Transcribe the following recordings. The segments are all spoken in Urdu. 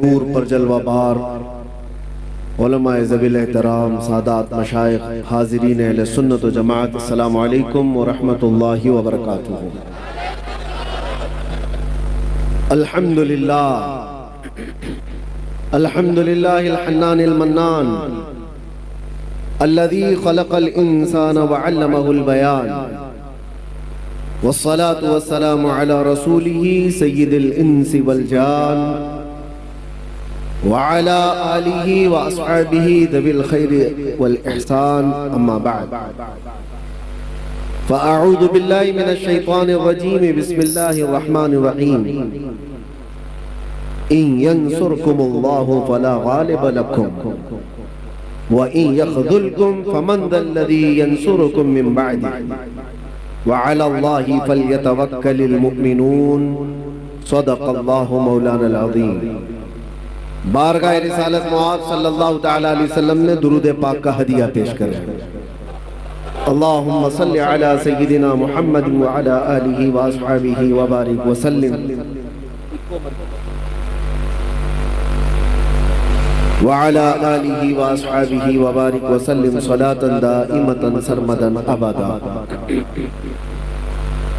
نور پر جلوہ بار علماء ذویل احترام، سادات مشائخ، حاضرین اہل سنت و جماعت، السلام علیکم ورحمۃ اللہ وبرکاتہ۔ الحمدللہ الحمدللہ الحنان المنان الذي خلق الانسان وعلمه البيان، والصلاة والسلام على رسوله سيد الانس والجان وعلى آله وأصحابه ذوي الخير والإحسان، أما بعد فأعوذ بالله من الشيطان الرجيم، بسم الله الرحمن الرحيم، إن ينصركم الله فلا غالب لكم وإن يخذلكم فمن ذا الذي ينصركم من بعده وعلى الله فليتوكل المؤمنون، صدق الله مولانا العظيم۔ بارگاہ رسالت معاذ صلی اللہ تعالی علیہ وسلم نے درود پاک کا ہدیہ پیش کر رہے ہیں۔ اللہم صلی علی سیدنا محمد وعلی آلہ واصحابہ وبارک وسلم وعلی آلہ واصحابہ وبارک وسلم صلاة دائمة سرمدا ابدا۔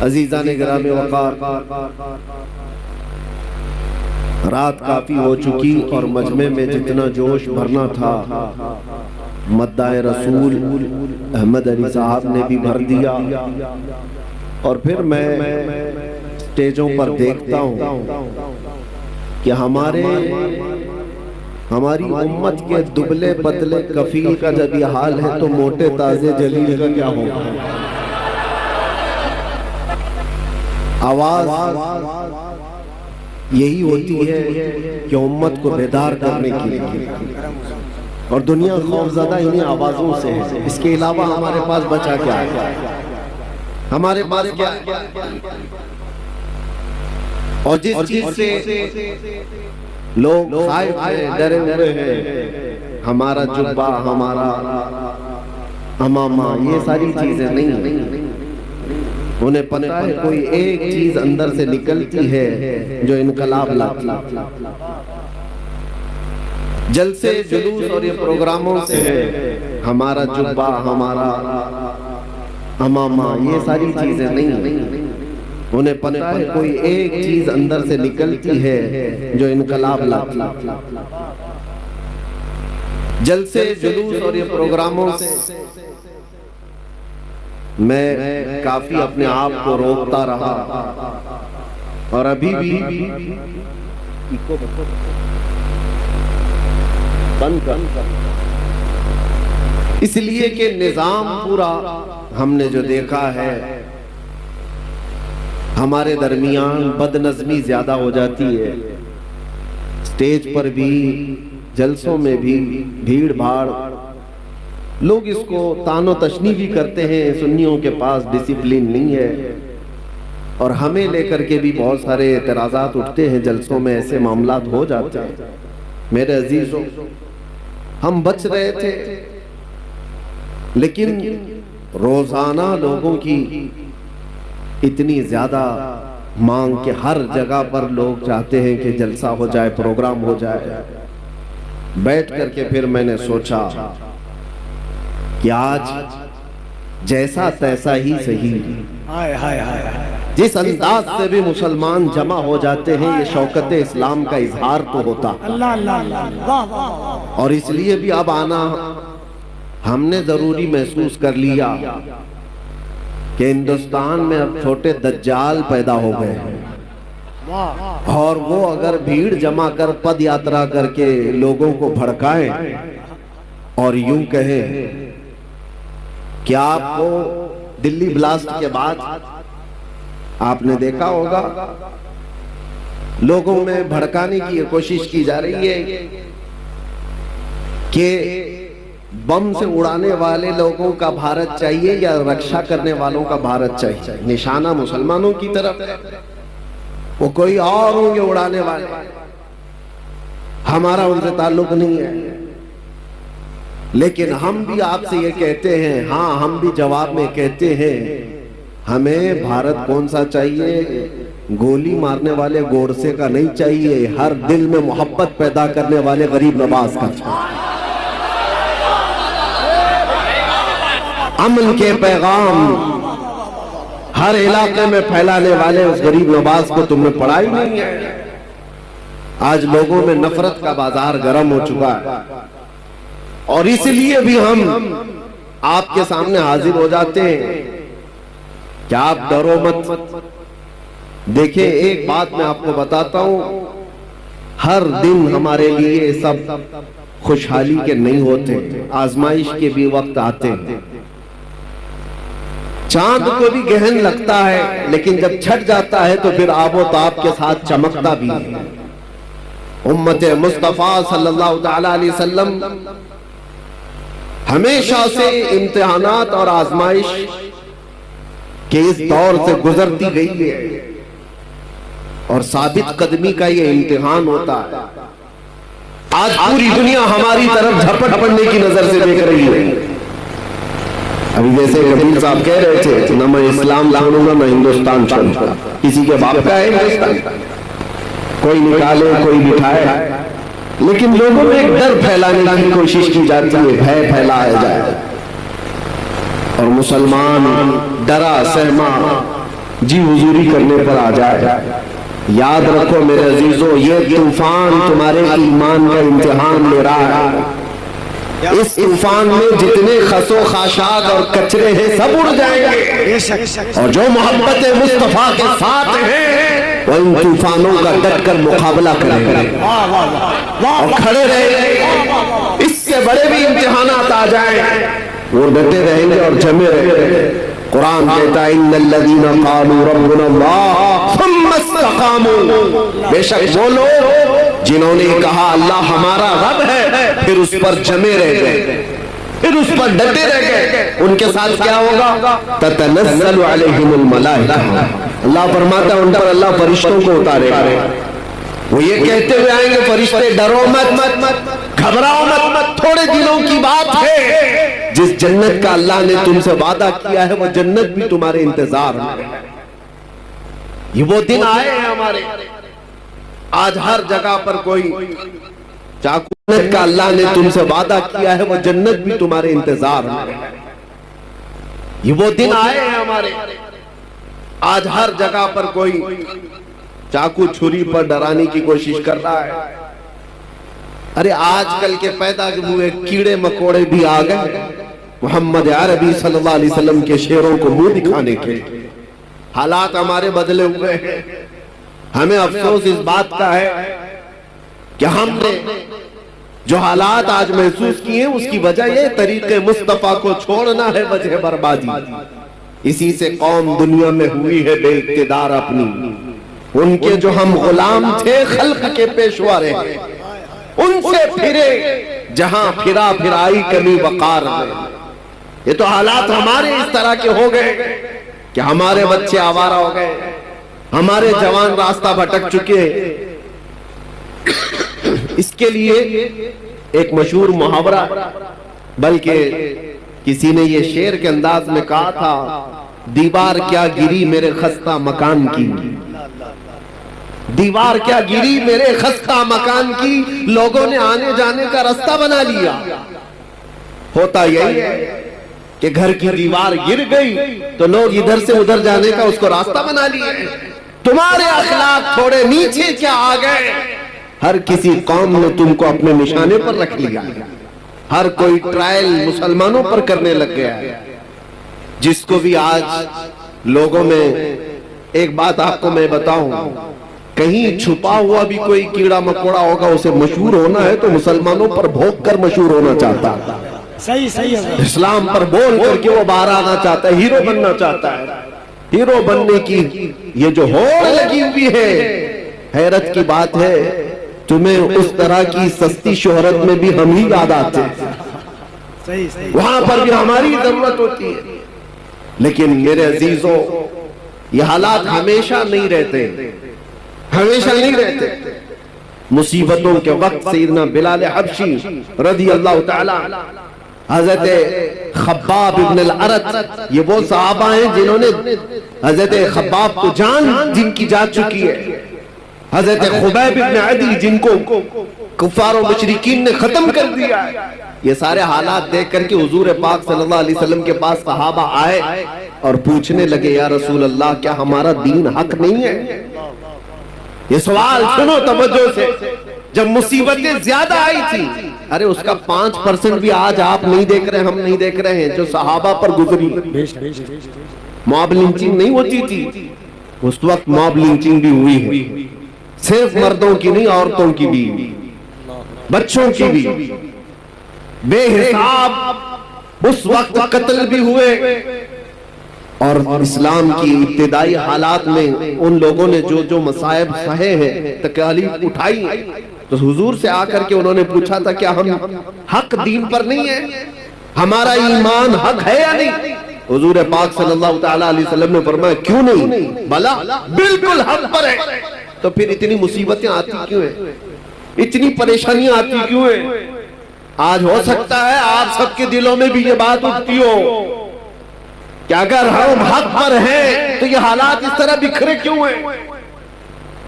عزیزان گرامی وقار، رات کافی ہو چکی اور مجمع میں جتنا جوش بھرنا تھا مداح رسول احمد علی صاحب نے بھی بھر دیا، اور پھر میں سٹیجوں پر دیکھتا ہوں کہ ہماری امت کے دبلے پتلے کفیل کا جب یہ حال ہے تو موٹے تازے جلیل کا کیا ہوگا۔ آواز یہی ہوتی ہے کہ امت کو بیدار کرنے کے لیے، اور دنیا خوفزدہ انہی آوازوں سے ہے۔ اس کے علاوہ ہمارے پاس بچا کیا ہے؟ ہمارے پاس کیا ہے؟ اور جس چیز سے لوگ خائف ہیں، ڈرے ہوئے ہیں، ہمارا جبہ، ہمارا امامہ، یہ ساری چیزیں نہیں ہیں۔ انہیں پتہ ہے کوئی ایک چیز اندر سے نکلتی ہے جو انقلاب لاتی ہے۔ جلسے جلوس اور یہ پروگراموں سے ہے، ہمارا جبہ، ہمارا امامہ، یہ ساری چیزیں نہیں ہیں۔ انہیں پتہ ہے کوئی ایک چیز اندر سے نکلتی ہے جو انقلاب لاتی ہے۔ جلسے جلوس اور یہ پروگراموں سے میں کافی اپنے آپ کو روکتا رہا، اور ابھی بھی اس لیے کہ نظام پورا ہم نے جو دیکھا ہے، ہمارے درمیان بد نظمی زیادہ ہو جاتی ہے، سٹیج پر بھی، جلسوں میں بھی بھیڑ بھاڑ، لوگ اس کو تان و تشنیع بھی کرتے ہیں، سنیوں کے پاس ڈسپلن نہیں ہے، اور ہمیں لے کر کے بھی بہت سارے اعتراضات اٹھتے ہیں، جلسوں میں ایسے معاملات ہو جاتے ہیں۔ میرے عزیزوں، ہم بچ رہے تھے، لیکن روزانہ لوگوں کی اتنی زیادہ مانگ کہ ہر جگہ پر لوگ چاہتے ہیں کہ جلسہ ہو جائے، پروگرام ہو جائے۔ بیٹھ کر کے پھر میں نے سوچا کہ آج جیسا تیسا ہی صحیح، جس انداز سے بھی مسلمان جمع ہو جاتے ہیں، یہ شوکت اسلام کا اظہار تو ہوتا، اور اس لیے بھی اب آنا ہم نے ضروری محسوس کر لیا کہ ہندوستان میں اب چھوٹے دجال پیدا ہو گئے ہیں، اور وہ اگر بھیڑ جمع کر پد یاترا کر کے لوگوں کو بھڑکائیں اور یوں کہیں کہ آپ کو دلی بلاسٹ کے بعد آپ نے دیکھا ہوگا لوگوں میں بھڑکانے کی کوشش کی جا رہی ہے کہ بم سے اڑانے والے لوگوں کا بھارت چاہیے یا رکشا کرنے والوں کا بھارت چاہیے۔ نشانہ مسلمانوں کی طرف، وہ کوئی اور ہوں گے اڑانے والے، ہمارا ان سے تعلق نہیں ہے۔ لیکن ہم بھی آپ سے یہ کہتے ہیں، ہاں ہم بھی جواب میں کہتے ہیں، ہمیں بھارت کون سا چاہیے؟ گولی مارنے والے گوڈسے کا نہیں چاہیے، ہر دل میں محبت پیدا کرنے والے غریب نواز کا چاہیے۔ امن کے پیغام ہر علاقے میں پھیلانے والے اس غریب نواز کو تم نے پڑھا ہی نہیں ہے۔ آج لوگوں میں نفرت کا بازار گرم ہو چکا ہے، اور اس لیے بھی ہم آپ کے سامنے حاضر ہو جاتے ہیں کہ آپ ڈرو مت۔ دیکھیں ایک بات میں آپ کو بتاتا ہوں، ہر دن ہمارے لیے سب خوشحالی کے نہیں ہوتے، آزمائش کے بھی وقت آتے ہیں۔ چاند کو بھی گہن لگتا ہے، لیکن جب چھٹ جاتا ہے تو پھر آب و تاب کے ساتھ چمکتا بھی ہے۔ امت مصطفیٰ صلی اللہ تعالی علیہ وسلم ہمیشہ سے امتحانات اور آزمائش کے اس دور سے گزرتی گئی ہے، اور ثابت قدمی کا یہ امتحان ہوتا ہے۔ آج پوری دنیا ہماری طرف جھپٹ پڑنے کی نظر سے دیکھ رہی ہے۔ ابھی جیسے کبیر صاحب کہہ رہے تھے، نہ میں اسلام چھوڑوں گا نہ ہندوستان چھوڑوں گا۔ کسی کے باپ کا ہے ہندوستان، کوئی نکالے کوئی بٹھائے، لیکن لوگوں میں ایک ڈر پھیلانے کی کوشش کی جاتی ہے، بھے پھیلایا جائے، اور مسلمان ڈرا سہما جی حضوری کرنے پر آ جائے۔ یاد رکھو میرے عزیزو، یہ طوفان تمہارے ایمان کا امتحان لے رہا ہے۔ اس طوفان میں جتنے خس و خاشاک اور کچرے ہیں سب اڑ جائیں گے، اور جو محبت مصطفیٰ کے ساتھ ہیں وہ ان طوفانوں کا ڈٹ کر مقابلہ کریں گے اور کھڑے رہیں گے۔ اس سے بڑے بھی امتحانات آ جائیں وہ ڈٹے رہیں گے اور جمے رہیں گے۔ قرآن کہتا ہے ان الذین قالوا ربنا اللہ ثم استقاموا، بے شک وہ لوگ جنہوں نے کہا اللہ ہمارا رب ہے، پھر اس پر جمے رہ گئے، پھر اس پر ڈٹے رہ گئے، ان کے ساتھ کیا ہوگا؟ تتنزل علیہم الملائکہ، اللہ فرماتا ہے ان پر اللہ فرشتوں کو اتارے گا۔ وہ یہ کہتے ہوئے آئیں گے فرشتے، ڈرو مت، گھبراؤ مت، تھوڑے دنوں کی بات ہے، جس جنت کا اللہ نے تم سے وعدہ کیا ہے وہ جنت بھی تمہارے انتظار میں ہے۔ یہ وہ دن آئے ہیں ہمارے، آج ہر جگہ پر کوئی جنت کا اللہ نے تم سے وعدہ کیا ہے وہ جنت بھی تمہارے انتظار میں ہے۔ یہ وہ دن آئے ہیں ہمارے، آج ہر جگہ پر کوئی چاقو چھری پر ڈرانے کی کوشش کر رہا ہے۔ ارے آج کل کے پیدا ہوئے کیڑے مکوڑے بھی آ گئے محمد عربی صلی اللہ علیہ وسلم کے شعروں کو منہ دکھانے کے۔ حالات ہمارے بدلے ہوئے ہیں۔ ہمیں افسوس اس بات کا ہے کہ ہم نے جو حالات آج محسوس کیے ہیں اس کی وجہ یہ طریق مصطفیٰ کو چھوڑنا ہے وجہ بربادی۔ اسی سے قوم دنیا میں ہوئی ہے بے اقتدار اپنی۔ ان کے جو ہم غلام تھے خلق کے پیشوا رہے، ان سے پھرے جہاں پھرا پھرائی کمی وقار میں۔ یہ تو حالات ہمارے اس طرح کے ہو گئے کہ ہمارے بچے آوارہ ہو گئے، ہمارے جوان راستہ بھٹک چکے۔ اس کے لیے ایک مشہور محاورہ، بلکہ کسی نے یہ شعر کے انداز میں کہا تھا، دیوار کیا گری میرے خستہ مکان کی، دیوار کیا گری میرے خستہ مکان کی، لوگوں نے آنے جانے کا راستہ بنا لیا۔ ہوتا یہی ہے کہ گھر کی دیوار گر گئی تو لوگ ادھر سے ادھر جانے کا اس کو راستہ بنا لیا۔ تمہارے اخلاق تھوڑے نیچے کیا آ گئے، ہر کسی قوم نے تم کو اپنے نشانے پر رکھ لیا، ہر کوئی ٹرائل مسلمانوں پر کرنے لگ گیا ہے۔ جس کو بھی آج لوگوں میں، ایک بات آپ کو میں بتاؤں، کہیں چھپا ہوا بھی کوئی کیڑا مکوڑا ہوگا، اسے مشہور ہونا ہے تو مسلمانوں پر بھوک کر مشہور ہونا چاہتا ہے، اسلام پر بول کر کے وہ باہر آنا چاہتا ہے، ہیرو بننا چاہتا ہے۔ ہیرو بننے کی یہ جو ہوڑ لگی ہوئی ہے، حیرت کی بات ہے تمہیں اس طرح کی سستی شہرت میں بھی ہم ہی یاد آتے ہیں، وہاں پر بھی ہماری ضرورت ہوتی ہے۔ لیکن میرے عزیزوں، یہ حالات ہمیشہ نہیں رہتے، ہمیشہ نہیں رہتے۔ مصیبتوں کے وقت سیدنا بلال حبشی رضی اللہ تعالی حضرت خباب ابن الارت، یہ وہ صحابہ ہیں جنہوں نے حضرت خباب کو جن کی جا چکی ہے، حضرت خبیب ابن عدی جن کو کفار و مشرکین نے ختم کر دیا ہے۔ یہ سارے حالات دیکھ کر کے حضور پاک صلی اللہ علیہ وسلم کے پاس صحابہ آئے اور پوچھنے لگے یا رسول اللہ کیا ہمارا دین حق نہیں ہے؟ یہ سوال سنو توجہ سے، جب مصیبتیں زیادہ آئی تھی، ارے اس کا 5% بھی آج آپ نہیں دیکھ رہے، ہم نہیں دیکھ رہے ہیں جو صحابہ پر گزری۔ موب لنچنگ نہیں ہوتی تھی اس وقت، موب لنچنگ بھی ہوئی ہے، صرف مردوں کی نہیں، عورتوں کی بھی، بچوں کی بھی، بے حساب اس وقت قتل بھی ہوئے۔ اور اسلام کی ابتدائی حالات میں ان لوگوں نے جو مصائب سہے ہیں، تکالیف اٹھائی، تو حضور سے آ کر کے انہوں نے پوچھا تھا کیا ہم حق دین پر نہیں ہے؟ ہمارا ایمان حق ہے یا نہیں؟ حضور پاک صلی اللہ تعالیٰ علیہ وسلم نے فرمایا کیوں نہیں، بلا بالکل حق پر ہے۔ تو پھر اتنی مصیبتیں آتی کیوں ہیں، اتنی پریشانیاں آتی کیوں ہیں؟ آج ہو سکتا ہے آپ سب کے دلوں میں بھی یہ بات اٹھتی ہو کہ اگر ہم حق پر ہیں تو یہ حالات اس طرح بکھرے کیوں ہیں؟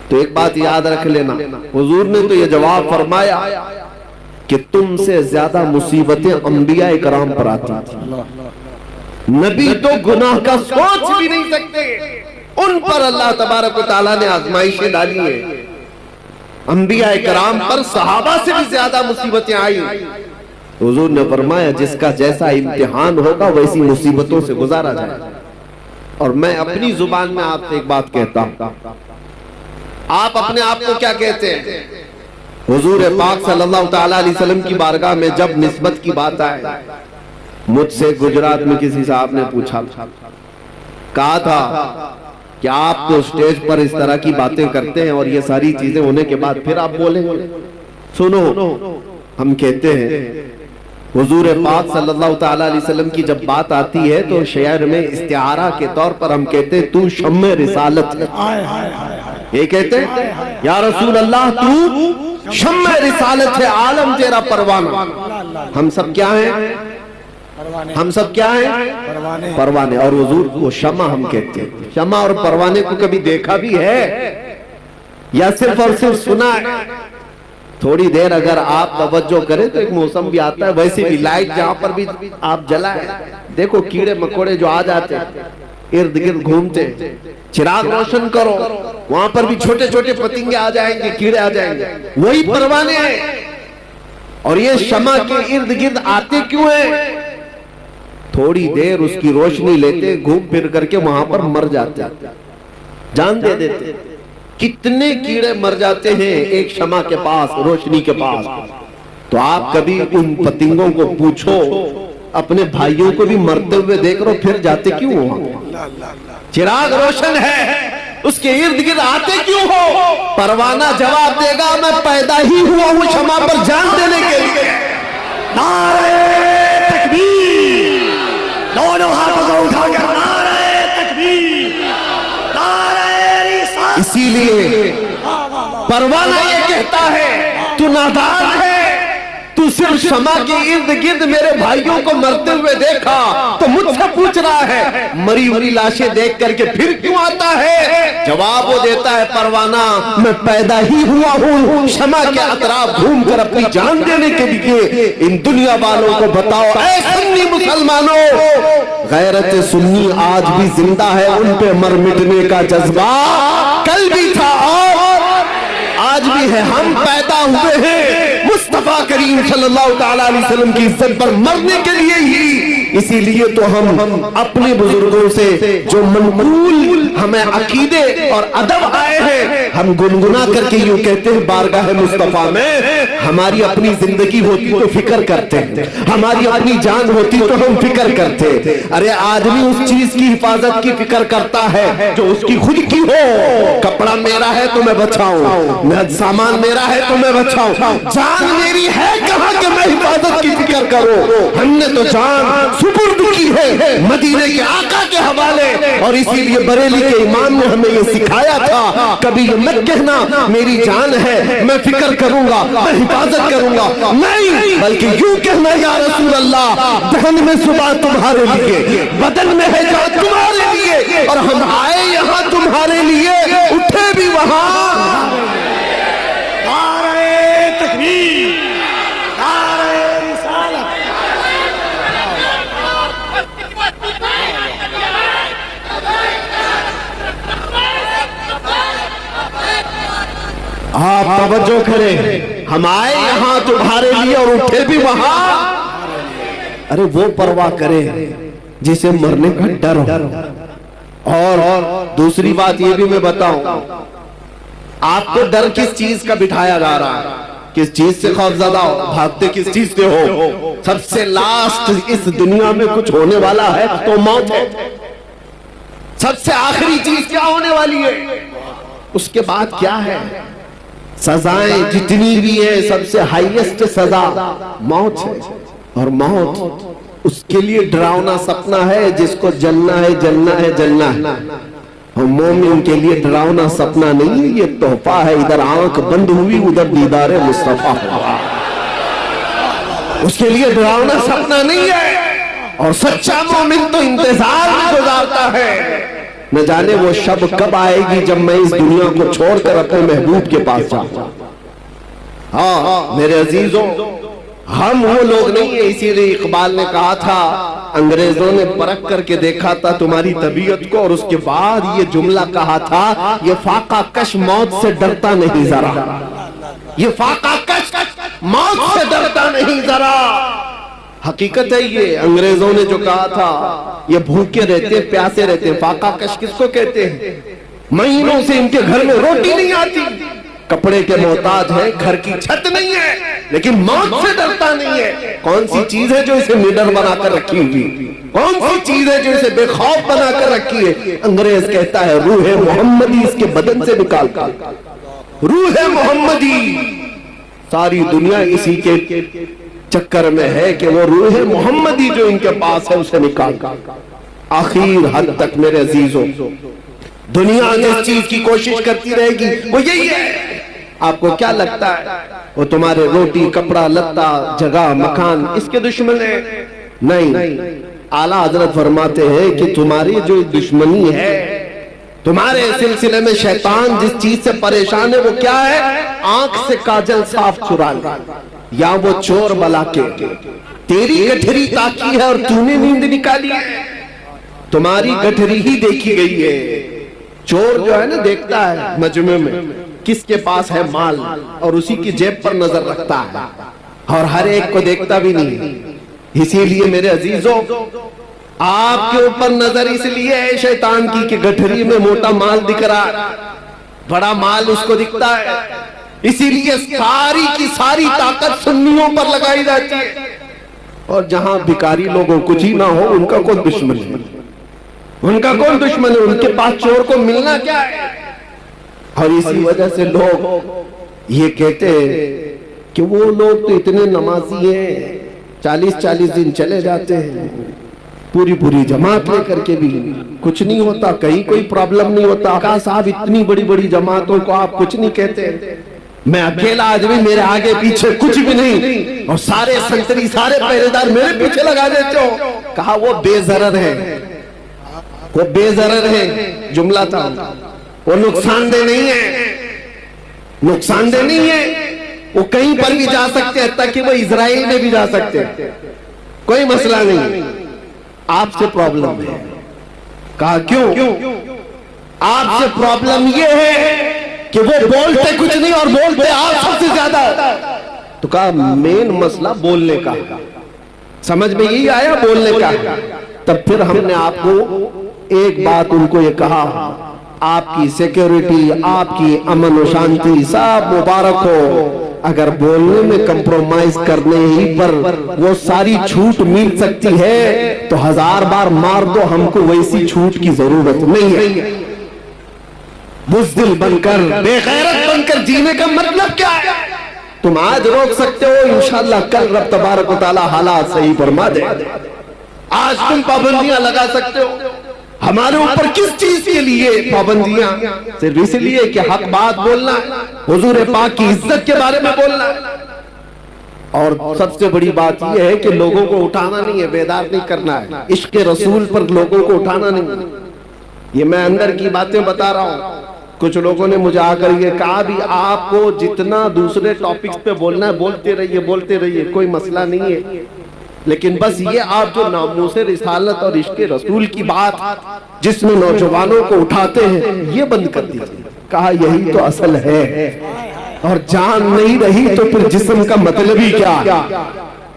تو ایک بات یاد رکھ لینا، حضور نے تو یہ جواب فرمایا کہ تم سے زیادہ مصیبتیں انبیاء کرام پر آتی تھی، نبی تو گناہ کا سوچ بھی نہیں سکتے، ان پر اللہ تبارک و تعالیٰ نے آزمائشیں ڈالی ہیں۔ انبیاء کرام پر صحابہ سے بھی زیادہ مصیبتیں آئی، حضور نے فرمایا جس کا جیسا امتحان ہوگا ویسی مصیبتوں سے گزارا جائے۔ اور میں اپنی زبان میں آپ سے ایک بات کہتا ہوں، آپ اپنے آپ کو کیا کہتے ہیں؟ حضور پاک صلی اللہ تعالیٰ علیہ وسلم کی بارگاہ میں جب نسبت کی بات آئے، مجھ سے گجرات میں کسی صاحب نے پوچھا، کہا تھا کہ آپ تو سٹیج پر اس طرح کی باتیں کرتے ہیں اور یہ ساری چیزیں ہونے کے بعد پھر آپ بولیں گے؟ سنو، ہم کہتے ہیں حضور پاک صلی اللہ تعالیٰ علیہ وسلم کی جب بات آتی ہے تو شعر میں استعارہ کے طور پر ہم کہتے ہیں تو شمع رسالت ہے، یہ کہتے ہیں یا رسول اللہ تو شمع رسالت ہے، عالم تیرا پروانہ۔ ہم سب کیا ہیں؟ ہم سب کیا ہیں؟ پروانے۔ اور حضور کو شمع ہم کہتے ہیں۔ شمع اور پروانے کو کبھی دیکھا بھی ہے یا صرف اور صرف سنا ہے؟ تھوڑی دیر اگر آپ توجہ کریں تو ایک موسم بھی آتا ہے، ویسے بھی لائٹ جہاں پر بھی آپ جلائیں، دیکھو کیڑے مکوڑے جو آ جاتے ہیں ارد گرد گھومتے، چراغ روشن کرو وہاں پر بھی چھوٹے چھوٹے پتنگے آ جائیں گے، کیڑے آ جائیں گے، وہی پروانے ہیں۔ اور یہ شمع کے ارد گرد آتے کیوں ہیں؟ تھوڑی دیر اس کی روشنی لیتے، گھوم پھر کر کے وہاں پر مر جاتے، جان دے دیتے۔ کتنے کیڑے مر جاتے ہیں ایک شمع کے پاس، روشنی کے پاس۔ تو آپ کبھی ان پتنگوں کو پوچھو، اپنے بھائیوں کو بھی مرتے ہوئے دیکھ رہو، پھر جاتے کیوں ہو؟ چراغ روشن ہے، اس کے ارد گرد آتے کیوں ہو؟ پروانہ جواب دے گا میں پیدا ہی ہوا ہوں شمع پر جان دینے کے لیے۔ نعرہ تکبیر، دونوں ہاتھوں کو اٹھا کر نعرہ تکبیر، نعرہ رسالت۔ اسی لیے پروانہ یہ کہتا ہے تو نادان ہے، تو صرف شمع کے ارد گرد میرے بھائیوں کو مرتے ہوئے دیکھا تو مجھ سے پوچھ رہا ہے مری ہوئی لاشیں دیکھ کر کے پھر کیوں آتا ہے؟ جواب وہ دیتا ہے پروانہ میں پیدا ہی ہوا ہوں شمع کے اطراف گھوم کر اپنی جان دینے کے لیے۔ ان دنیا والوں کو بتاؤ اے سنی مسلمانوں، غیرت سنی آج بھی زندہ ہے، ان پہ مر مٹنے کا جذبہ کل بھی تھا اور آج بھی ہے۔ ہم پیدا ہوئے ہیں مصطفیٰ کریم صلی اللہ تعالیٰ علیہ وسلم کی عزت پر مرنے کے لیے ہی، اسی لیے تو ہم اپنے بزرگوں سے جو منقول ہمیں عقیدے اور ادب آئے ہیں ہم گنگنا کر کے یوں کہتے ہیں بارگاہ مصطفیٰ میں ہماری اپنی زندگی ہوتی تو فکر کرتے، ہماری اپنی جان ہوتی تو ہم فکر کرتے۔ ارے آدمی اس چیز کی حفاظت کی فکر کرتا ہے جو اس کی خود کی ہو، کپڑا میرا ہے تو میں بچاؤں، سامان میرا ہے تو میں بچاؤں، جان میری ہے کہا کہ میں حفاظت کی فکر کروں. ہم نے تو جان سپرد کی ہے مدینے کے آقا کے حوالے, اور اسی لیے بریلی کے امام نے ہمیں یہ سکھایا تھا, کبھی یہ مت کہنا میری جان ہے میں فکر کروں گا میں حفاظت کروں گا, نہیں بلکہ یوں کہنا یا رسول اللہ دہن میں صبح تمہارے لیے, بدن میں ہے جان تمہارے لیے, اور ہم آئے یہاں تمہارے لیے, اٹھے بھی وہاں. نعرہ تکبیر, نعرہ رسالت. آپ توجہ کریں, ہم آئے یہاں تمہارے لیے اور اٹھے بھی وہاں. ارے وہ پرواہ کرے جسے مرنے کا ڈر ہو. اور دوسری بات یہ بھی میں بتاؤں, آپ کو ڈر کس چیز کا بٹھایا جا رہا ہے, کس چیز سے خوف زدہ ہو, بھاگتے کس چیز سے ہو. سب سے لاسٹ اس دنیا میں کچھ ہونے والا ہے تو موت ہے. سب سے آخری چیز کیا ہونے والی ہے, اس کے بعد کیا ہے. سزائیں جتنی بھی ہیں سب سے ہائیسٹ سزا موت ہے, اور موت اس کے لیے ڈراؤنا سپنا ہے جس کو جلنا ہے جلنا ہے جلنا ہے. اور مومن کے لیے ڈراؤنا سپنا نہیں ہے, یہ تحفہ ہے. ادھر آنکھ بند ہوئی ادھر دیدار مصطفیٰ ہوا, اس کے لیے ڈراؤنا سپنا نہیں ہے. اور سچا مومن تو انتظار میں گزارتا ہے, نہ جانے وہ شب کب آئے گی جب میں اس دنیا کو چھوڑ کر اپنے محبوب کے پاس جاؤں. ہاں میرے عزیزوں, ہم وہ لوگ نہیں ہیں. اسی لیے اقبال نے کہا تھا انگریزوں نے پرکھ کر کے دیکھا تھا تمہاری طبیعت کو, اور اس کے بعد یہ جملہ کہا تھا یہ فاقہ کش موت سے ڈرتا نہیں ذرا, یہ فاقہ کش موت سے ڈرتا نہیں ذرا. حقیقت ہے یہ, انگریزوں نے جو کہا تھا یہ بھوکے رہتے پیاسے رہتے. فاقہ کش کس کو کہتے ہیں, مہینوں سے ان کے گھر میں روٹی نہیں آتی, کپڑے کے محتاج ہے, گھر کی چھت نہیں ہے, لیکن موت سے ڈرتا نہیں ہے. کون سی چیز ہے جو اسے نڈر بنا کر رکھی ہوئی, کون سی چیز ہے جو اسے بے خوف بنا کر رکھی ہے. انگریز کہتا ہے روح محمدی اس کے بدن سے نکال کر, روح محمدی. ساری دنیا اسی کے چکر میں ہے کہ وہ روح محمدی جو ان کے پاس ہے اسے نکال کر. آخر حد تک میرے عزیزوں دنیا جس چیز کی کوشش کرتی رہے گی وہ یہی ہے. آپ کو کیا لگتا ہے وہ تمہارے روٹی کپڑا لتا جگہ مکان اس کے دشمن ہے؟ نہیں. اعلیٰ حضرت فرماتے ہیں کہ تمہاری جو دشمنی ہے, تمہارے سلسلے میں شیطان جس چیز سے پریشان ہے وہ کیا ہے, آنکھ سے کاجل صاف چرا لے, یا وہ چور بلا کے تیری گٹھری تاکی ہے اور تو نے نیند نکالی ہے. تمہاری گٹھری ہی دیکھی گئی ہے. چور جو ہے نا دیکھتا ہے مجمع میں کس کے پاس ہے مال اور اسی کی جیب پر نظر رکھتا ہے, اور ہر ایک کو دیکھتا بھی نہیں. اسی لیے میرے عزیزوں آپ کے اوپر نظر اس لیے ہے شیطان کی کہ گٹھری میں موٹا مال دکھ رہا ہے, بڑا مال اس کو دکھتا ہے, اسی لیے ساری کی ساری طاقت سنیوں پر لگائی جاتی ہے. اور جہاں بھکاری لوگوں کچھ ہی نہ ہو ان کا کون دشمن ہے, ان کا کون دشمن ہے, ان کے پاس چور کو ملنا کیا ہے. اور اسی وجہ سے لوگ یہ کہتے ہیں کہ وہ لوگ تو اتنے نمازی ہیں 40 دن چلے جاتے ہیں پوری جماعت لے کر کے بھی کچھ نہیں ہوتا, کہیں کوئی پرابلم نہیں ہوتا. آقا صاحب اتنی بڑی جماعتوں کو آپ کچھ نہیں کہتے, میں اکیلا آدمی میرے آگے پیچھے کچھ بھی نہیں, اور سارے سنتری سارے پہرےدار میرے پیچھے لگا دیتے ہو. کہا وہ بے ضرر ہے, وہ بے ضرر ہے جملہ تھا, وہ نقصان دہ نہیں ہے, نقصان دہ نہیں ہے. وہ کہیں پر بھی جا سکتے ہیں تاکہ وہ اسرائیل میں بھی جا سکتے ہیں, کوئی مسئلہ نہیں. آپ سے پرابلم ہے. کہا کیوں؟ آپ سے پرابلم یہ ہے کہ وہ بولتے کچھ نہیں اور بولتے آپ سب سے زیادہ. تو کہا مین مسئلہ بولنے کا, سمجھ میں یہی آیا بولنے کا. تب پھر ہم نے آپ کو ایک بات ان کو یہ کہا, آپ کی سیکیورٹی آپ کی امن و شانتی سب مبارک ہو, اگر بولنے میں کمپرومائز کرنے ہی پر وہ ساری چھوٹ مل سکتی ہے تو 1000 بار مار دو, ہم کو ویسی چھوٹ کی ضرورت نہیں ہے. بزدل بن کر بے غیرت بن کر جینے کا مطلب کیا ہے؟ تم آج روک سکتے ہو، انشاءاللہ کل رب تبارک و تعالی حالات صحیح فرما دے۔ آج تم پابندیاں لگا سکتے ہو، ہمارے اوپر کس چیز کے لیے پابندیاں؟ صرف اس لیے کہ حق بات بولنا ہے، حضور پاک کی عزت کے بارے میں بولنا ہے، اور سب سے بڑی بات یہ ہے کہ لوگوں کو اٹھانا نہیں ہے، بیدار نہیں کرنا ہے، عشق رسول پر لوگوں کو اٹھانا نہیں ہے۔ یہ میں اندر کی باتیں بتا رہا ہوں۔ کچھ لوگوں نے مجھے آ کر یہ کہا بھی آپ کو جتنا دوسرے ٹاپکس پہ بولنا ہے بولتے رہیے، کوئی مسئلہ نہیں ہے، لیکن بس یہ آپ جو ناموس رسالت اور عشق رسول کی بات جس میں نوجوانوں کو اٹھاتے ہیں یہ بند کر دیجیے۔ کہا یہی تو اصل ہے، اور جان نہیں رہی تو پھر جسم کا مطلب ہی کیا؟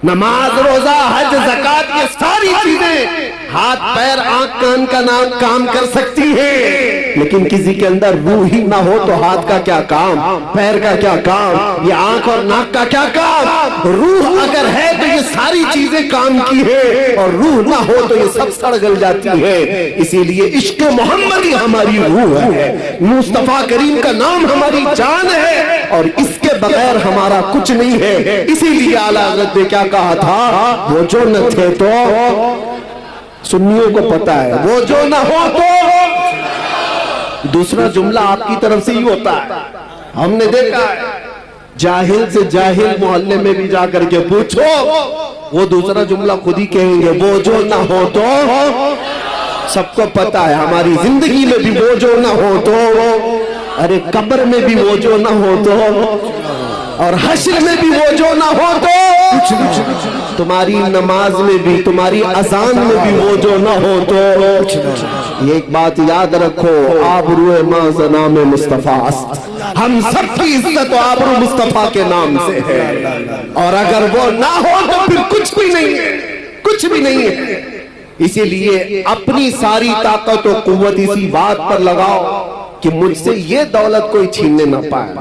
نماز، روزہ، حج، زکوٰۃ، یہ ساری چیزیں ہاتھ پیر آنکھ کان کا نام کام کر سکتی ہیں، لیکن کسی کے اندر روح ہی نہ ہو تو ہاتھ کا کیا کام، پیر کا کیا کام، یہ آنکھ اور ناک کا کیا کام؟ روح اگر ہے تو یہ ساری چیزیں کام کی ہے، اور روح نہ ہو تو یہ سب سڑ گل جاتی ہے۔ اسی لیے عشق محمد ہی ہماری روح ہے، مصطفیٰ کریم کا نام ہماری جان ہے، اور اس کے بغیر ہمارا کچھ نہیں ہے۔ اسی لیے اعلیٰ حضرت نے کیا کہا تھا؟ وہ جو نہ تھے تو، سنیوں کو پتا ہے، وہ جو نہ ہو تو۔ دوسرا جملہ آپ کی طرف سے ہی ہوتا ہے، ہم نے دیکھا ہے، جاہل سے جاہل محلے میں بھی جا کر کے پوچھو، وہ دوسرا جملہ خود ہی کہیں گے، وہ جو نہ ہو تو۔ سب کو پتا ہے ہماری زندگی میں بھی وہ جو نہ ہو تو، ارے قبر میں بھی وہ جو نہ ہو تو، اور حشر میں بھی وہ جو نہ ہو تو، تمہاری نماز میں بھی، تمہاری اذان میں بھی وہ جو نہ ہو تو۔ یہ ایک بات یاد رکھو، آبروئے ماں ز نام مصطفیٰ است، ہم سب کی عزت و آبرو مصطفیٰ کے نام سے ہے، اور اگر وہ نہ ہو تو پھر کچھ بھی نہیں ہے، کچھ بھی نہیں ہے۔ اسی لیے اپنی ساری طاقت و قوت اسی بات پر لگاؤ کہ مجھ سے یہ دولت کوئی چھیننے نہ پائے،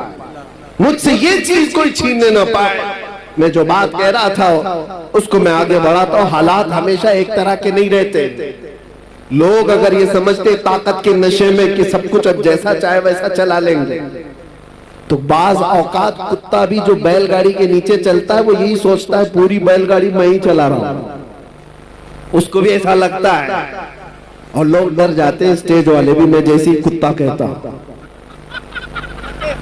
مجھ سے یہ چیز کوئی چھیننے نہ پائے۔ میں جو بات کہہ رہا تھا اس کو میں آگے بڑھاتا ہوں۔ حالات ہمیشہ ایک طرح کے نہیں رہتے۔ لوگ اگر یہ سمجھتے طاقت کے نشے میں کہ سب کچھ اب جیسا چاہے ویسا چلا لیں گے، تو بعض اوقات کتا بھی جو بیل گاڑی کے نیچے چلتا ہے وہ یہی سوچتا ہے پوری بیل گاڑی میں ہی چلا رہا ہوں، اس کو بھی ایسا لگتا ہے، اور لوگ ڈر جاتے ہیں، اسٹیج والے بھی، میں جیسی کتا کہتا ہوں۔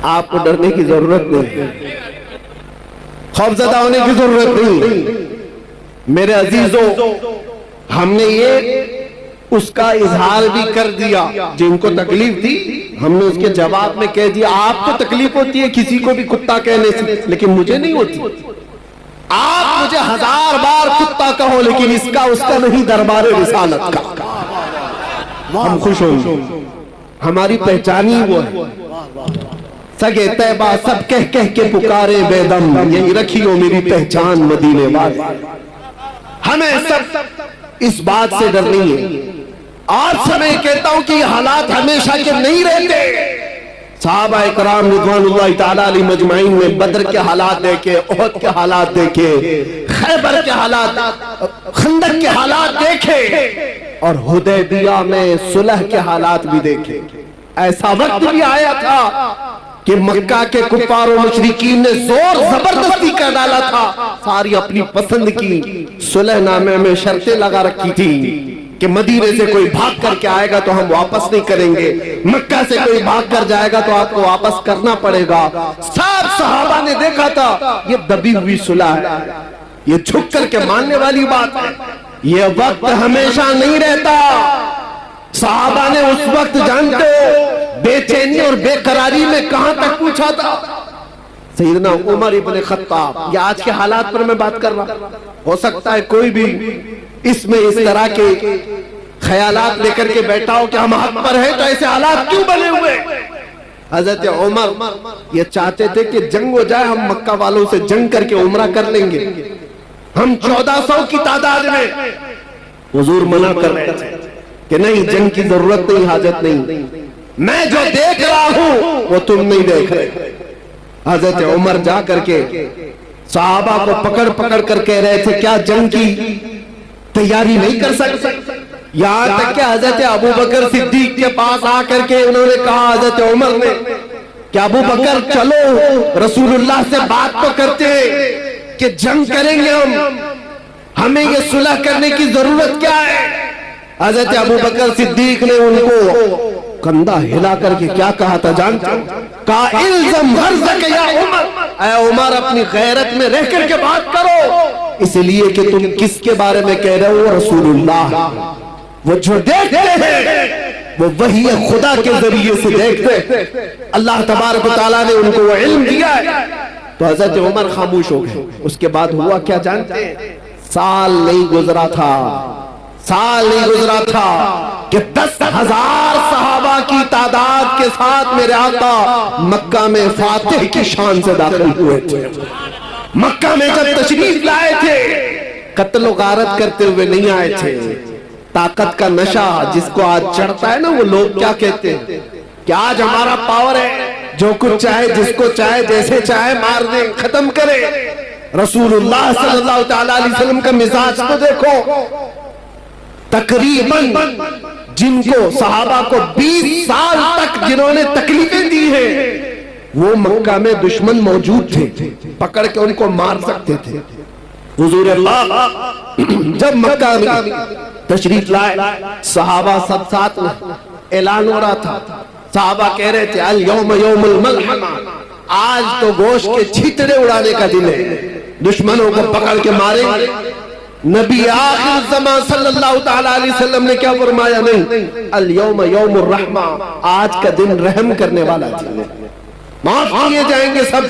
آپ کو ڈرنے کی ضرورت نہیں، خوفزدہ ہونے کی ضرورت نہیں۔ میرے عزیزوں، ہم نے یہ اس کا اظہار بھی کر دیا، جن کو تکلیف تھی ہم نے اس کے جواب میں کہہ دیا آپ کو تکلیف ہوتی ہے کسی کو بھی کتا کہنے سے، لیکن مجھے نہیں ہوتی۔ آپ مجھے 1000 بار کتا کہو، لیکن اس کا نہیں، دربار رسالت کا ہم خوش ہوں گے۔ ہماری پہچان ہی وہ ہے، سگے طیبہ سب کہہ کہہ کے پکارے بے دم، یہی رکھی ہو میری پہچان مدینے والے۔ ہمیں سب اس بات سے ڈر نہیں ہے۔ آج سے میں کہتا ہوں کہ یہ حالات ہمیشہ کے نہیں رہتے۔ صحابہ اکرام رضوان اللہ تعالیٰ علیہ مجمعین میں بدر کے حالات دیکھے، احد کے حالات دیکھے، خیبر کے حالات، خندق کے حالات دیکھے، اور حدیبیہ میں صلح کے حالات بھی دیکھے۔ ایسا وقت بھی آیا تھا کہ مکہ کے کفار و مشرکین نے زور زبردستی کر ڈالا تھا، ساری اپنی پسند کی صلح نامے میں شرطیں لگا رکھی تھی کہ مدینے سے کوئی بھاگ کر کے آئے گا تو ہم واپس نہیں کریں گے، مکہ سے کوئی بھاگ کر جائے گا تو آپ کو واپس کرنا پڑے گا۔ سب صحابہ نے دیکھا تھا یہ دبی ہوئی صلح ہے، یہ جھک کر کے ماننے والی بات ہے۔ یہ وقت ہمیشہ نہیں رہتا۔ صحابہ نے اس وقت جانتے ہو بے چینی اور بے قراری میں کہاں تک پوچھا تھا؟ سیدنا عمر ابن خطاب، یہ آج کے حالات پر میں بات کر رہا ہوں، ہو سکتا ہے کوئی بھی اس میں اس طرح کے خیالات لے کر کے بیٹھا ہو کہ ہم حق پر ہیں تو ایسے حالات کیوں بنے ہوئے؟ حضرت عمر یہ چاہتے تھے کہ جنگ ہو جائے، ہم مکہ والوں سے جنگ کر کے عمرہ کر لیں گے، ہم 1400 کی تعداد میں۔ حضور منع کر رہے تھے کہ نہیں، جنگ کی ضرورت نہیں، حاجت نہیں، میں جو دیکھ رہا ہوں وہ تم نہیں دیکھ رہے۔ حضرت عمر جا کر کے صحابہ کو پکڑ پکڑ کر کہہ رہے تھے کیا جنگ کی تیاری نہیں کر سکتے؟ یہاں تک کہ حضرت ابو بکر صدیق کے پاس آ کر کے انہوں نے کہا حضرت عمر نے کہ ابو بکر چلو رسول اللہ سے بات تو کرتے کہ جنگ کریں گے ہمیں یہ صلح کرنے کی ضرورت کیا ہے؟ حضرت ابو بکر صدیق نے ان کو کندھا ہلا کر کے کیا کہا تھا جانتے ہو؟ کہا الزم غرضک یا عمر، اے عمر اپنی غیرت میں رہ کر کے بات کرو، اس لیے کہ تم کس کے بارے میں کہہ رہے ہو؟ رسول اللہ، وہ جو دیکھتے ہیں وہ وحی خدا کے ذریعے سے دیکھتے ہیں، اللہ تبارک و تعالیٰ نے ان کو وہ علم دیا ہے۔ تو حضرت عمر خاموش ہو گئے۔ اس کے بعد ہوا کیا جانتے ہیں؟ سال نہیں گزرا تھا کہ 10,000 صحابہ کی تعداد کے ساتھ میرے آقا مکہ میں فاتح کی شان سے داخل ہوئے تھے۔ مکہ میں جب تشریف لائے تھے قتل و غارت کرتے ہوئے نہیں آئے تھے۔ طاقت کا نشہ جس کو آج چڑھتا ہے نا، وہ لوگ کیا کہتے ہیں کہ آج ہمارا پاور ہے، جو کچھ چاہے جس کو چاہے جیسے چاہے مار دیں، ختم کرے۔ رسول اللہ صلی اللہ تعالیٰ علیہ وسلم کا مزاج کو دیکھو، تقریباً جن کو صحابہ کو 20 سال تک جنہوں نے تکلیفیں دی ہیں وہ مکہ میں دشمن موجود تھے، پکڑ کے ان کو مار سکتے تھے۔ حضور اللہ جب مکہ میں تشریف لائے، صحابہ سب ساتھ میں اعلان ہو رہا تھا، صحابہ کہہ رہے تھے اليوم یوم الملحمہ، آج تو گوشت کے چھیتڑے اڑانے کا دن ہے، دشمنوں کو پکڑ کے ماریں گے۔ نبی آخر زمان صلی اللہ تعالیٰ علیہ وسلم نے کیا فرمایا؟ نہیں، اليوم یوم الرحمہ، آج کا دن رحم کرنے والا دن ہے، معاف کیے جائیں گے سب۔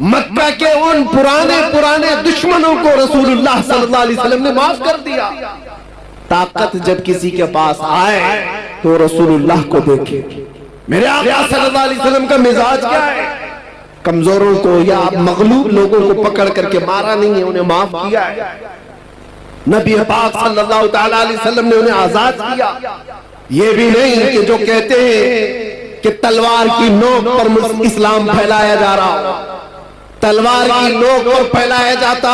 مکہ کے ان پرانے دشمنوں کو رسول اللہ صلی اللہ علیہ وسلم نے معاف کر دیا۔ طاقت جب کسی کے پاس آئے تو رسول اللہ کو دیکھے۔ میرے آقا صلی اللہ علیہ وسلم کا مزاج کیا ہے؟ کمزوروں کو یا مغلوب لوگوں کو پکڑ کر کے مارا نہیں ہے، انہیں معاف کیا ہے۔ نبی پاک صلی اللہ تعالیٰ علیہ وسلم نے انہیں آزاد کیا۔ یہ بھی نہیں کہ جو کہتے ہیں کہ تلوار کی نوک پر اسلام پھیلایا جا رہا، تلوار کی نوک پر پھیلایا جاتا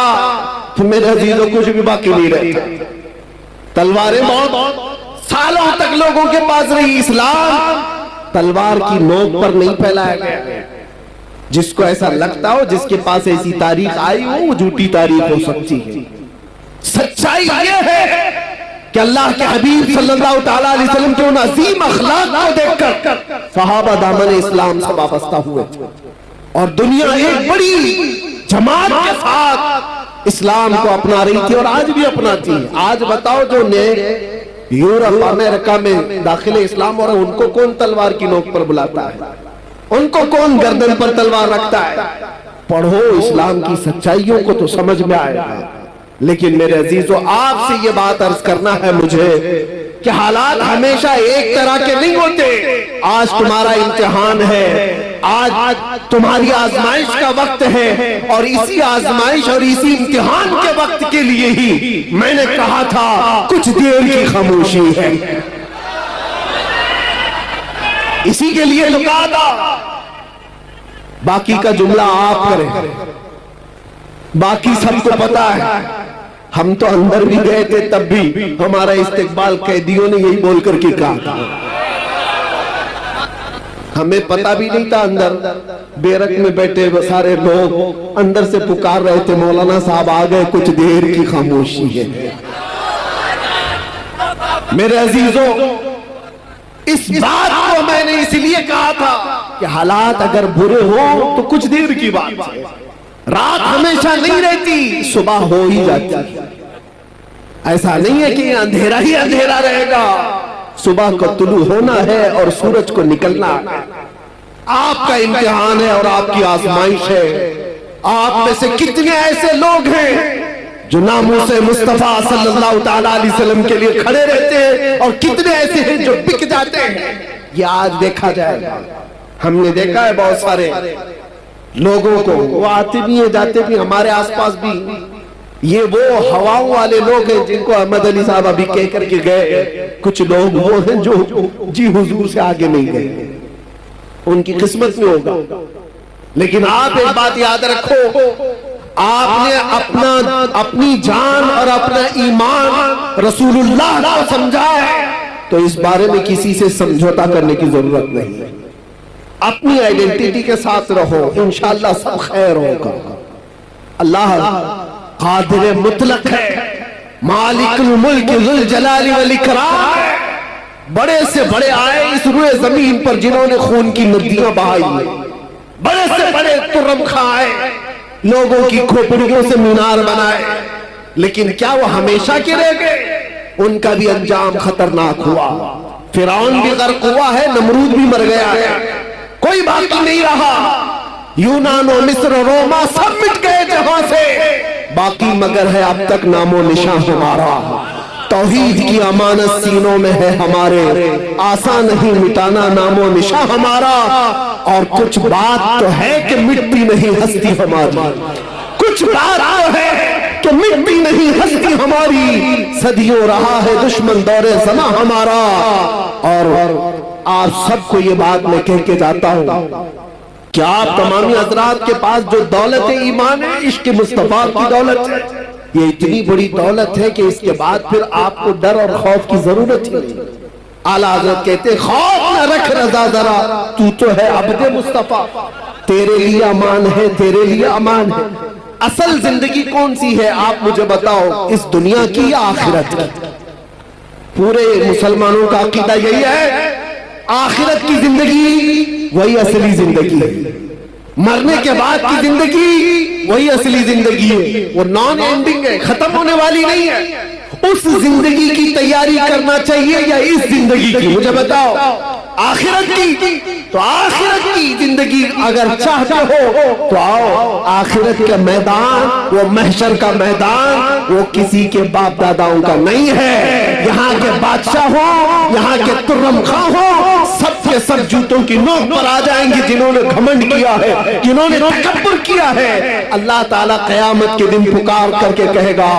تو میرے عزیزوں کچھ بھی باقی نہیں رہتا۔ تلواریں بہت سالوں تک لوگوں کے پاس رہی، اسلام تلوار کی نوک پر نہیں پھیلایا گیا۔ جس کو ایسا لگتا ہو، جس کے پاس ایسی تاریخ آئی ہو، وہ جھوٹی تاریخ ہو سکتی ہے۔ سچائی یہ ہے کہ اللہ کے حبیب صلی اللہ تعالیٰ علیہ وسلم کے ان عظیم اخلاق کو دیکھ کر صحابہ دامن اسلام سے وابستہ ہوئے تھے، اور دنیا ایک بڑی جماعت کے ساتھ اسلام کو اپنا رہی تھی اور آج بھی اپناتی ہے۔ آج بتاؤ جو نئے یورپ امریکہ میں داخل اسلام اور ان کو کون تلوار کی نوک پر بلاتا ہے؟ ان کو کون گردن پر تلوار رکھتا ہے؟ پڑھو اسلام کی سچائیوں کو تو سمجھ میں آئے گا۔ لیکن میرے عزیزو، آپ سے یہ بات عرض کرنا ہے مجھے کہ حالات ہمیشہ ایک طرح کے نہیں ہوتے۔ آج تمہارا امتحان ہے، آج تمہاری آزمائش کا وقت ہے، اور اسی آزمائش اور اسی امتحان کے وقت کے لیے ہی میں نے کہا تھا کچھ دیر کی خاموشی ہے، اسی کے لیے تو کہا تھا۔ باقی کا جملہ آپ کریں، باقی سب کو پتا ہے۔ ہم تو اندر بھی گئے تھے، تب بھی ہمارا استقبال قیدیوں نے یہی بول کر کے کہا تھا۔ ہمیں پتا بھی نہیں تھا، اندر بیرک میں بیٹھے سارے لوگ اندر سے پکار رہے تھے مولانا صاحب آ گئے، کچھ دیر کی خاموشی ہے۔ میرے عزیزوں، اس بات کو میں نے اس لیے کہا تھا کہ حالات اگر برے ہوں تو کچھ دیر کی بات ہے، رات ہمیشہ نہیں رہتی، صبح ہو ہی جاتی۔ ایسا نہیں ہے کہ اندھیرا ہی اندھیرا رہے گا، صبح کو طلوع ہونا ہے اور سورج کو نکلنا ہے۔ آپ کا امتحان ہے اور آپ کی آزمائش ہے۔ آپ میں سے کتنے ایسے لوگ ہیں جو ناموس مصطفیٰ صلی اللہ تعالیٰ علیہ وسلم کے لیے کھڑے رہتے ہیں، اور کتنے ایسے ہیں جو بک جاتے ہیں۔ یہ آج دیکھا جائے گا۔ ہم نے دیکھا ہے بہت سارے لوگوں کو، وہ آتے بھی ہیں جاتے بھی، ہمارے آس پاس بھی یہ وہ ہواؤں والے لوگ ہیں جن کو احمد علی صاحب ابھی کہہ کر کے گئے۔ کچھ لوگ وہ ہیں جو جی حضور سے آگے نہیں گئے، ان کی قسمت میں ہوگا۔ لیکن آپ ایک بات یاد رکھو، آپ نے اپنی جان اور اپنا ایمان رسول اللہ کو سمجھا ہے، تو اس بارے میں کسی سے سمجھوتا کرنے کی ضرورت نہیں ہے۔ اپنی آئیڈینٹی کے ساتھ رہو، انشاءاللہ سب خیر ہوگا۔ اللہ قادر مطلق ہے، مالک الملک ذو الجلال والاکرام ہے۔ بڑے سے بڑے آئے اس روئے زمین پر جنہوں نے خون کی ندیاں بہائی ہیں، بڑے سے بڑے ترم خاں آئے، لوگوں کی کھوپڑیوں سے مینار بنائے، لیکن کیا وہ ہمیشہ کے رہ گئے؟ ان کا بھی انجام خطرناک ہوا۔ فرعون بھی غرق ہوا ہے، نمرود بھی مر گیا ہے، کوئی باقی نہیں رہا۔ یونان و مصر و روما سب مٹ گئے جہاں سے، باقی مگر ہے اب تک نام و نشان ہمارا۔ توحید کی امانت سینوں میں ہے ہمارے، آسان نہیں مٹانا نام و نشان ہمارا۔ اور کچھ بات تو ہے کہ مٹتی نہیں ہستی ہماری، کچھ بات تو ہے کہ مٹتی نہیں ہستی ہماری۔ صدیوں رہا ہے دشمن دور زماں ہمارا۔ اور آپ سب کو یہ بات میں کہہ کے جاتا ہوں، کیا آپ تمامی حضرات کے پاس جو دولت ایمان ہے، عشق مصطفیٰ کی دولت ہے، یہ اتنی بڑی دولت ہے کہ اس کے بعد پھر آپ کو ڈر اور خوف کی ضرورت ہی نہیں۔ اعلیٰ حضرت کہتے خوف نہ رکھ رضا ذرا، تو ہے عبد مصطفیٰ، تیرے لیے امان ہے، تیرے لیے امان ہے۔ اصل زندگی کون سی ہے آپ مجھے بتاؤ، اس دنیا کی یا آخرت کی؟ پورے مسلمانوں کا عقیدہ یہی ہے، آخرت کی زندگی وہی اصلی زندگی ہے، مرنے کے بعد کی زندگی وہی اصلی زندگی ہے، وہ نان اینڈنگ ہے، ختم ہونے والی نہیں ہے۔ اس زندگی کی تیاری کرنا چاہیے یا اس زندگی کی؟ مجھے بتاؤ، آخرت کی تو آخرت کی زندگی اگر چاہتے ہو تو آؤ، آخرت کا میدان وہ محشر کا میدان وہ کسی کے باپ داداؤں کا نہیں ہے۔ یہاں کے بادشاہ ہو، یہاں کے ترم خاں ہو، سب کے سب جوتوں کی نوک پر آ جائیں گے جنہوں نے گھمنڈ کیا ہے، جنہوں نے تکبر کیا ہے۔ اللہ تعالیٰ قیامت کے دن پکار کر کے کہے گا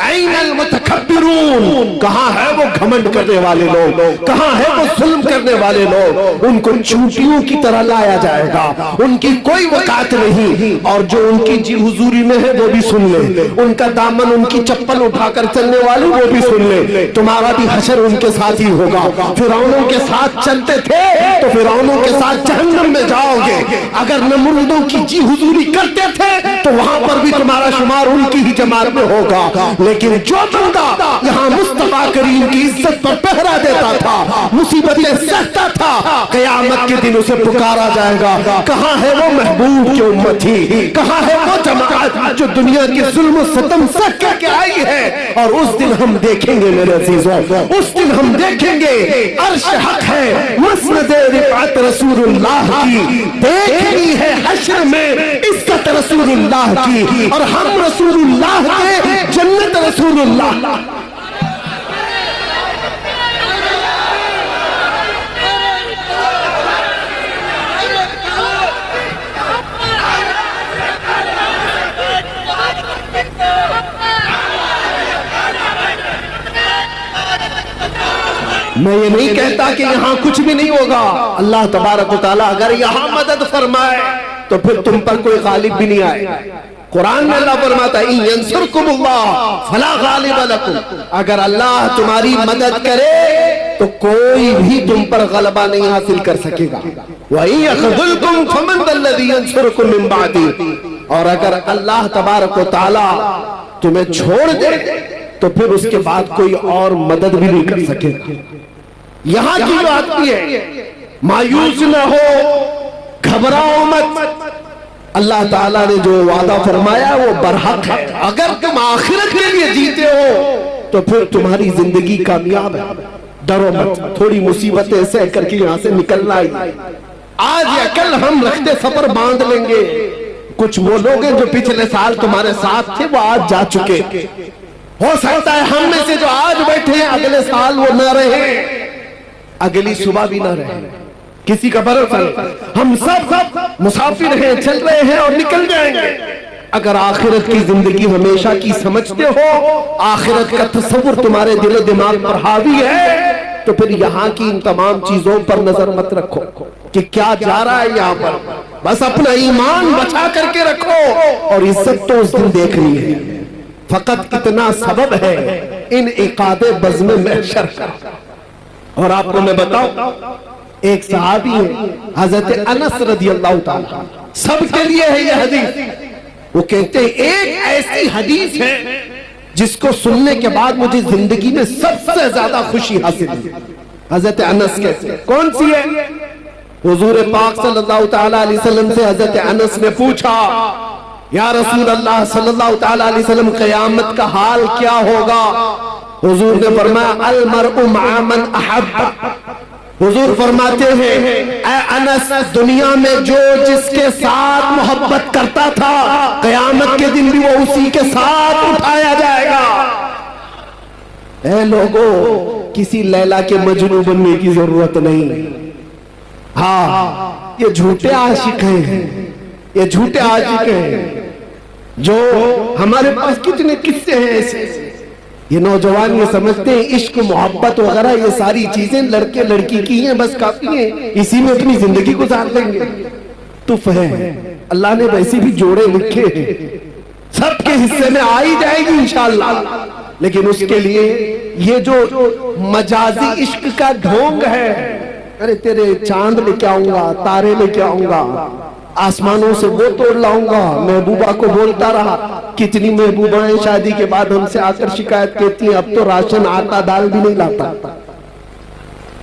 این المتکبرون، کہاں ہے وہ گھمنڈ کرنے والے لوگ، کہاں ہے وہ ظلم کرنے والے لوگ؟ ان کو چونٹیوں کی طرح لایا جائے گا، ان کی کوئی وقات نہیں، اور جو ان کی جی حضوری میں ہے وہ بھی سن لے، ان کا دامن ان کی چپل اٹھا کر چلنے والے وہ بھی سن لے، تمہارا بھی حشر ان کے ساتھ ہی ہوگا۔ فرعونوں کے ساتھ چلتے تھے تو فرعونوں کے ساتھ جہنم میں جاؤ گے، اگر نمرودوں کی جی حضوری کرتے تھے تو وہاں پر بھی تمہارا شمار ان کی ہی جماعت میں ہوگا۔ لیکن جو بندہ یہاں مصطفیٰ کریم کی عزت پر پہرا دیتا تھا، مصیبتیں سہتا تھا، قیامت کے دن اسے پکارا جائے گا، کہاں ہے وہ محبوب کی امتی، کہاں ہے وہ جماعت جو دنیا کے ظلم و ستم سہ کر کے آئی ہے؟ اور اس دن ہم دیکھیں گے میرے عزیزوں، اس دن ہم دیکھیں گے عرش حق ہے، مسند رفعت رسول اللہ کی، دیکھنی ہے حشر میں عزت رسول اللہ کی، اور ہم رسول اللہ کے، جنت رسول اللہ۔ میں یہ نہیں کہتا کہ یہاں کچھ بھی نہیں ہوگا، اللہ تبارک و تعالیٰ اگر یہاں مدد فرمائے تو پھر تم پر کوئی غالب بھی نہیں آئے۔ قرآن میں اللہ فرماتا ہے ان ینصرکم اللہ فلا غالب لکم، اگر اللہ تمہاری مدد کرے تو کوئی بھی تم پر غلبہ نہیں حاصل کر سکے گا۔ وَإِن يَخْذُلْكُمْ فَمَنْ ذَا الَّذِي يَنصُرُكُم مِّن بَعْدِهِ، اور اگر اللہ تبارک و تعالیٰ تمہیں چھوڑ دے تو پھر اس کے بعد کوئی اور مدد بھی نہیں کر سکے گا۔ یہاں کی بات بھی ہے، مایوس نہ ہو، گھبراؤ مت، اللہ تعالیٰ نے جو وعدہ فرمایا وہ برحق ہے۔ اگر تم آخرت کے لیے جیتے ہو تو پھر تمہاری زندگی کامیاب ہے، ڈرو مت، تھوڑی مصیبتیں سہ کر کے یہاں سے نکلنا ہی۔ آج یا کل ہم رخت سفر باندھ لیں گے، کچھ وہ لوگ ہیں جو پچھلے سال تمہارے ساتھ تھے وہ آج جا چکے، ہو سکتا ہے ہم میں سے جو آج بیٹھے ہیں اگلے سال وہ نہ رہے، اگلی صبح بھی نہ رہے، کسی کا بھروسہ نہیں۔ ہم سب مسافر ہیں، چل رہے ہیں اور نکل جائیں گے۔ اگر آخرت کی زندگی ہمیشہ کی سمجھتے ہو، آخرت کا تصور تمہارے دل و دماغ پر حاوی ہے، تو پھر یہاں کی ان تمام چیزوں پر نظر مت رکھو کہ کیا جا رہا ہے یہاں پر، بس اپنا ایمان بچا کر کے رکھو، اور عزت تو اس دن دیکھنی ہے۔ فقط اتنا سبب ہے انعقاد بزم محشر کا۔ اور آپ کو میں بتاؤں، ایک صحابی ہے حضرت انس رضی اللہ تعالیٰ، سب کے لیے ہے یہ حدیث. وہ کہتے ہیں ایک ایسی حدیث ہے جس کو سننے کے بعد مجھے زندگی میں سب سے زیادہ خوشی حاصل ہوئی. حضرت انس کہتے ہیں کون سی ہے؟ حضور پاک صلی اللہ تعالیٰ علیہ وسلم سے حضرت انس نے پوچھا یا رسول اللہ صلی اللہ تعالیٰ علیہ وسلم قیامت کا حال کیا ہوگا؟ حضور نے فرمایا المرء مع من احب. حضور فرماتے ہیں اے انس، دنیا میں جو جس کے ساتھ محبت کرتا تھا قیامت کے دن بھی وہ اسی کے ساتھ اٹھایا جائے گا. اے لوگوں، کسی لیلا کے مجنون بننے کی ضرورت نہیں. ہاں، یہ جھوٹے عاشق ہیں، یہ جھوٹے عاشق ہیں جو ہمارے پاس کتنے قصے ہیں ایسے. یہ نوجوان یہ سمجھتے ہیں عشق محبت وغیرہ یہ ساری چیزیں لڑکے لڑکی کی ہیں، بس کافی ہیں، اسی میں اپنی زندگی گزار لیں گے. تف ہے، اللہ نے ویسے بھی جوڑے لکھے ہیں، سب کے حصے میں آئی جائے گی انشاءاللہ. لیکن اس کے لیے یہ جو مجازی عشق کا ڈھونگ ہے، ارے تیرے چاند لے کے آؤں گا، تارے لے کے آؤں گا، آسمانوں سے وہ توڑ لاؤں گا. محبوبہ کو بولتا رہا، کتنی محبوبائیں شادی کے بعد ہم سے آ کر شکایت کرتی ہیں اب تو راشن آٹا دال بھی نہیں لاتا.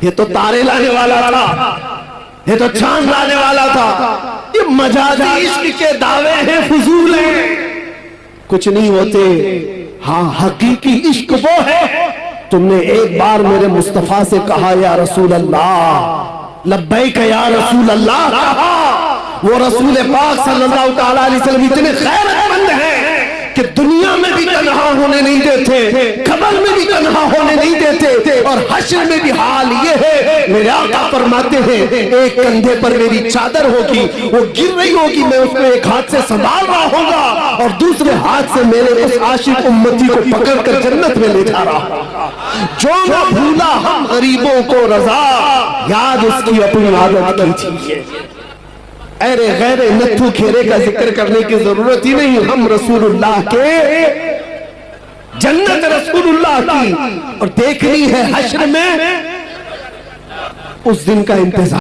یہ تو تارے لانے والا تھا، یہ تو چاند لانے والا تھا. یہ مجازی عشق کے دعوے ہیں، فضول ہیں، کچھ نہیں ہوتے. ہاں، حقیقی عشق وہ ہے تم نے ایک بار میرے مصطفیٰ سے کہا یا رسول اللہ، لبیک یا رسول اللہ کہا. وہ رسول پاک صلی اللہ تعالیٰ علیہ وسلم اتنے خیرت مند ہیں کہ دنیا میں بھی تنہا ہونے نہیں دیتے، قبر میں بھی تنہا ہونے نہیں دیتے، اور حشر میں بھی حال یہ ہے. میرے آقا فرماتے ہیں ایک کندھے پر میری چادر ہوگی، وہ گر رہی ہوگی، میں اس کو ایک ہاتھ سے سنبھال رہا ہوں گا اور دوسرے ہاتھ سے میرے اس عاشق امتی کو پکڑ کر جنت میں لے جا رہا ہوں. جو نہ بھولا ہم غریبوں کو رضا، یاد اس کی اپنی عادت کی تھی. ارے غیر نتھو کھیرے کا ذکر کرنے کی ضرورت ہی نہیں. ہم رسول اللہ کے، جنت رسول اللہ کی، اور دیکھنی ہے حشر میں اس دن کا انتظار.